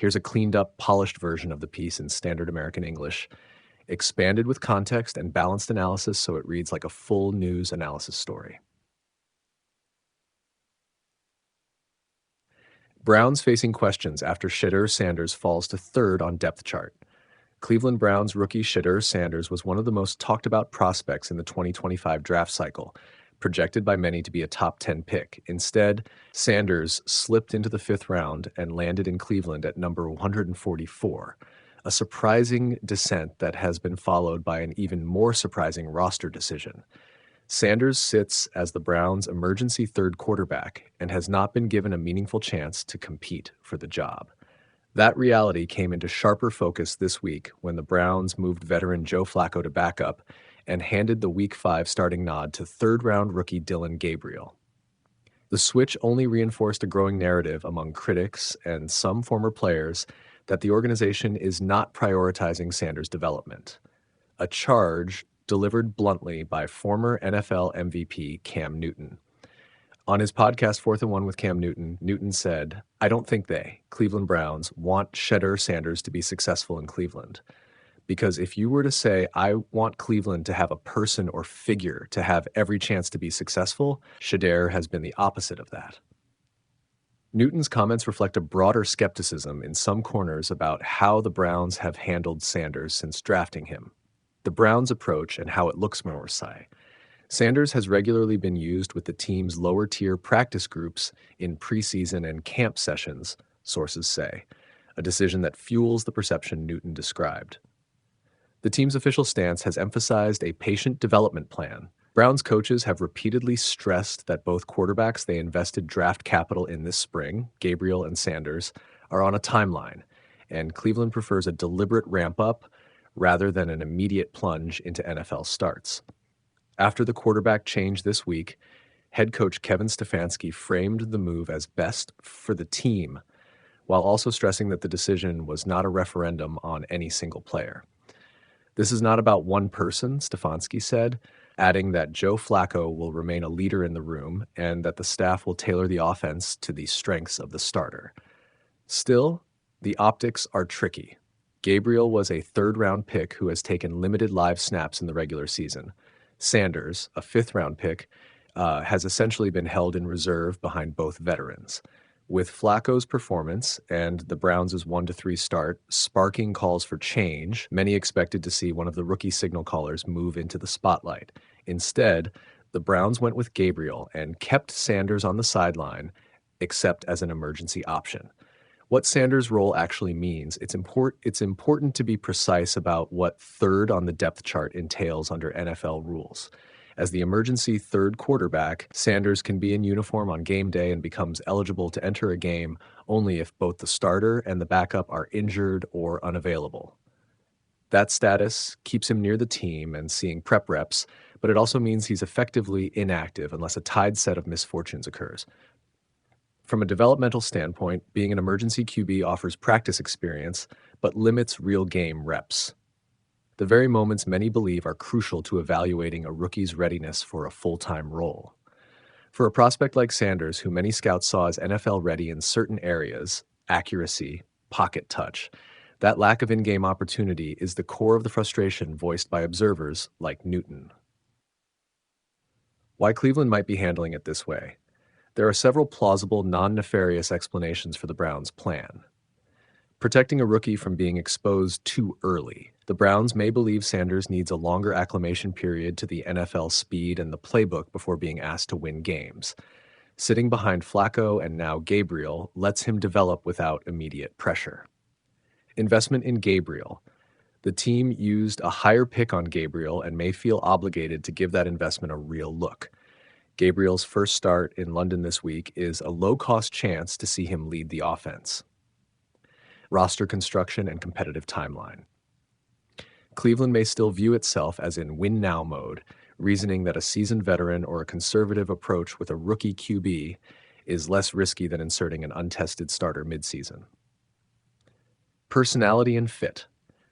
Here's a cleaned up, polished version of the piece in standard American English, expanded with context and balanced analysis so it reads like a full news analysis story. Browns facing questions after Shedeur Sanders falls to third on depth chart. Cleveland Browns rookie Shedeur Sanders was one of the most talked about prospects in the 2025 draft cycle, projected by many to be a top 10 pick. Instead, Sanders slipped into the fifth round and landed in Cleveland at number 144, a surprising descent that has been followed by an even more surprising roster decision. Sanders sits as the Browns' emergency third quarterback and has not been given a meaningful chance to compete for the job. That reality came into sharper focus this week when the Browns moved veteran Joe Flacco to backup and handed the Week 5 starting nod to third-round rookie Dillon Gabriel. The switch only reinforced a growing narrative among critics and some former players that the organization is not prioritizing Sanders' development, a charge delivered bluntly by former NFL MVP Cam Newton. On his podcast, 4th and 1 with Cam Newton, Newton said, "I don't think they, Cleveland Browns, want Shedeur Sanders to be successful in Cleveland. Because if you were to say, I want Cleveland to have a person or figure to have every chance to be successful, Shedeur has been the opposite of that." Newton's comments reflect a broader skepticism in some corners about how the Browns have handled Sanders since drafting him. The Browns' approach and how it looks more say. Sanders has regularly been used with the team's lower-tier practice groups in preseason and camp sessions, sources say, a decision that fuels the perception Newton described. The team's official stance has emphasized a patient development plan. Browns coaches have repeatedly stressed that both quarterbacks they invested draft capital in this spring, Gabriel and Sanders, are on a timeline, and Cleveland prefers a deliberate ramp-up rather than an immediate plunge into NFL starts. After the quarterback change this week, head coach Kevin Stefanski framed the move as best for the team, while also stressing that the decision was not a referendum on any single player. This is not about one person, Stefanski said, adding that Joe Flacco will remain a leader in the room and that the staff will tailor the offense to the strengths of the starter. Still, the optics are tricky. Gabriel was a third-round pick who has taken limited live snaps in the regular season. Sanders, a fifth-round pick, has essentially been held in reserve behind both veterans. With Flacco's performance and the Browns' 1-3 start sparking calls for change, many expected to see one of the rookie signal callers move into the spotlight. Instead, the Browns went with Gabriel and kept Sanders on the sideline, except as an emergency option. What Sanders' role actually means, it's important to be precise about what third on the depth chart entails under NFL rules. As the emergency third quarterback, Sanders can be in uniform on game day and becomes eligible to enter a game only if both the starter and the backup are injured or unavailable. That status keeps him near the team and seeing prep reps, but it also means he's effectively inactive unless a tied set of misfortunes occurs. From a developmental standpoint, being an emergency QB offers practice experience, but limits real game reps. The very moments many believe are crucial to evaluating a rookie's readiness for a full-time role. For a prospect like Sanders, who many scouts saw as NFL ready in certain areas, accuracy, pocket touch, that lack of in-game opportunity is the core of the frustration voiced by observers like Newton. Why Cleveland might be handling it this way. There are several plausible, non-nefarious explanations for the Browns' plan. Protecting a rookie from being exposed too early. The Browns may believe Sanders needs a longer acclimation period to the NFL speed and the playbook before being asked to win games. Sitting behind Flacco and now Gabriel lets him develop without immediate pressure. Investment in Gabriel. The team used a higher pick on Gabriel and may feel obligated to give that investment a real look. Gabriel's first start in London this week is a low-cost chance to see him lead the offense. Roster construction and competitive timeline. Cleveland may still view itself as in win-now mode, reasoning that a seasoned veteran or a conservative approach with a rookie QB is less risky than inserting an untested starter midseason. Personality and fit.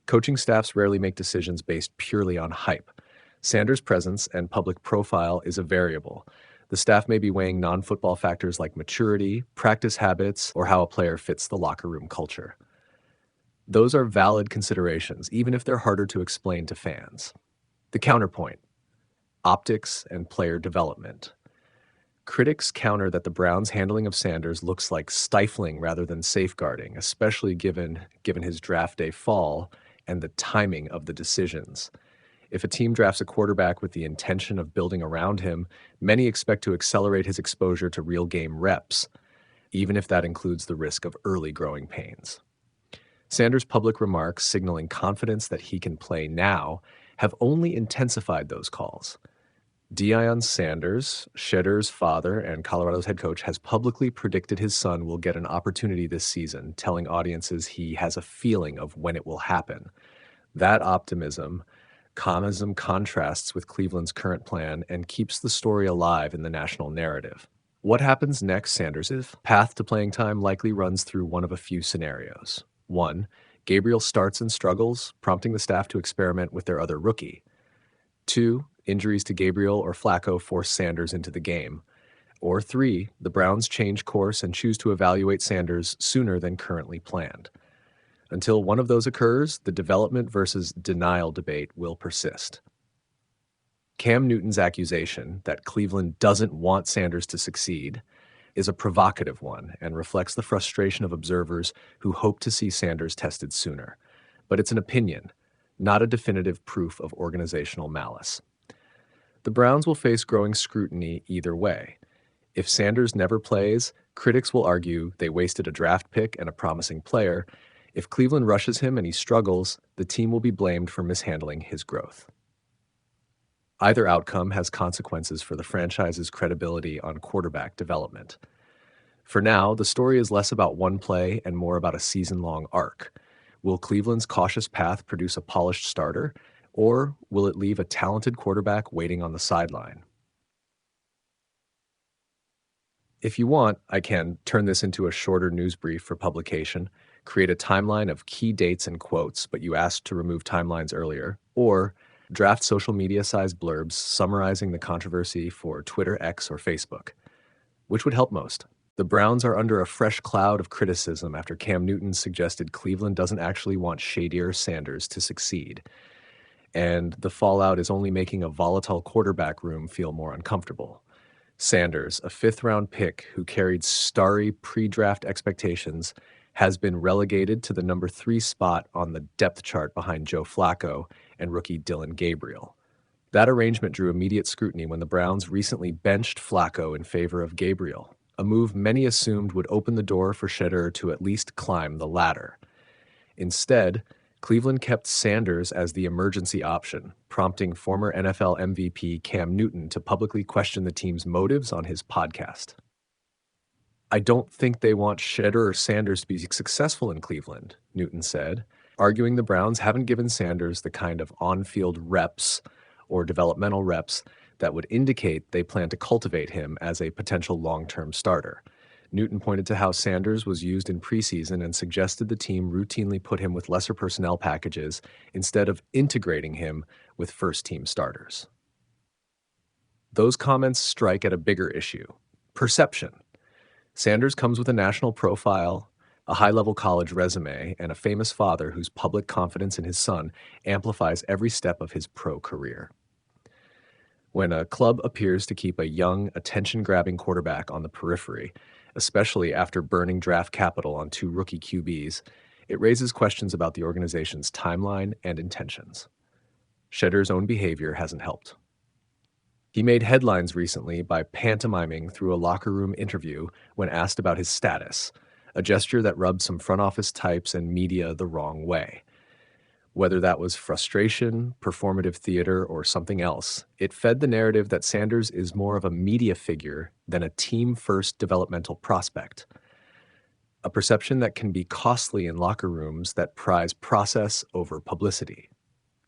Coaching staffs rarely make decisions based purely on hype. Sanders' presence and public profile is a variable. The staff may be weighing non-football factors like maturity, practice habits, or how a player fits the locker room culture. Those are valid considerations, even if they're harder to explain to fans. The counterpoint: optics and player development. Critics counter that the Browns' handling of Sanders looks like stifling rather than safeguarding, especially given his draft day fall and the timing of the decisions. If a team drafts a quarterback with the intention of building around him, many expect to accelerate his exposure to real game reps, even if that includes the risk of early growing pains. Sanders' public remarks signaling confidence that he can play now have only intensified those calls. Deion Sanders, Shedeur's father and Colorado's head coach, has publicly predicted his son will get an opportunity this season, telling audiences he has a feeling of when it will happen. That optimism contrasts with Cleveland's current plan and keeps the story alive in the national narrative. What happens next? Sanders' path to playing time likely runs through one of a few scenarios. 1. Gabriel starts and struggles, prompting the staff to experiment with their other rookie. 2. Injuries to Gabriel or Flacco force Sanders into the game. Or 3. The Browns change course and choose to evaluate Sanders sooner than currently planned. Until one of those occurs, the development versus denial debate will persist. Cam Newton's accusation that Cleveland doesn't want Sanders to succeed is a provocative one and reflects the frustration of observers who hope to see Sanders tested sooner. But it's an opinion, not a definitive proof of organizational malice. The Browns will face growing scrutiny either way. If Sanders never plays, critics will argue they wasted a draft pick and a promising player. If Cleveland rushes him and he struggles, the team will be blamed for mishandling his growth. Either outcome has consequences for the franchise's credibility on quarterback development. For now, the story is less about one play and more about a season-long arc. Will Cleveland's cautious path produce a polished starter, or will it leave a talented quarterback waiting on the sideline? If you want, I can turn this into a shorter news brief for publication, create a timeline of key dates and quotes, but you asked to remove timelines earlier, or draft social media-sized blurbs summarizing the controversy for Twitter, X, or Facebook. Which would help most? The Browns are under a fresh cloud of criticism after Cam Newton suggested Cleveland doesn't actually want Shedeur Sanders to succeed, and the fallout is only making a volatile quarterback room feel more uncomfortable. Sanders, a fifth-round pick who carried starry pre-draft expectations, has been relegated to the number 3 spot on the depth chart behind Joe Flacco and rookie Dillon Gabriel. That arrangement drew immediate scrutiny when the Browns recently benched Flacco in favor of Gabriel, a move many assumed would open the door for Shedeur to at least climb the ladder. Instead, Cleveland kept Sanders as the emergency option, prompting former NFL MVP Cam Newton to publicly question the team's motives on his podcast. "I don't think they want Shedeur Sanders to be successful in Cleveland," Newton said, arguing the Browns haven't given Sanders the kind of on-field reps or developmental reps that would indicate they plan to cultivate him as a potential long-term starter. Newton pointed to how Sanders was used in preseason and suggested the team routinely put him with lesser personnel packages instead of integrating him with first-team starters. Those comments strike at a bigger issue: perception. Sanders comes with a national profile, a high-level college resume, and a famous father whose public confidence in his son amplifies every step of his pro career. When a club appears to keep a young, attention-grabbing quarterback on the periphery, especially after burning draft capital on 2 rookie QBs, it raises questions about the organization's timeline and intentions. Shedeur's own behavior hasn't helped. He made headlines recently by pantomiming through a locker room interview when asked about his status, a gesture that rubbed some front office types and media the wrong way. Whether that was frustration, performative theater, or something else, it fed the narrative that Sanders is more of a media figure than a team-first developmental prospect. A perception that can be costly in locker rooms that prize process over publicity.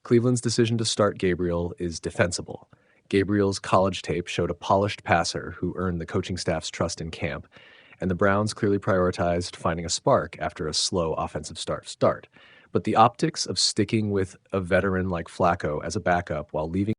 Cleveland's decision to start Gabriel is defensible. Gabriel's college tape showed a polished passer who earned the coaching staff's trust in camp, and the Browns clearly prioritized finding a spark after a slow offensive start. But the optics of sticking with a veteran like Flacco as a backup while leaving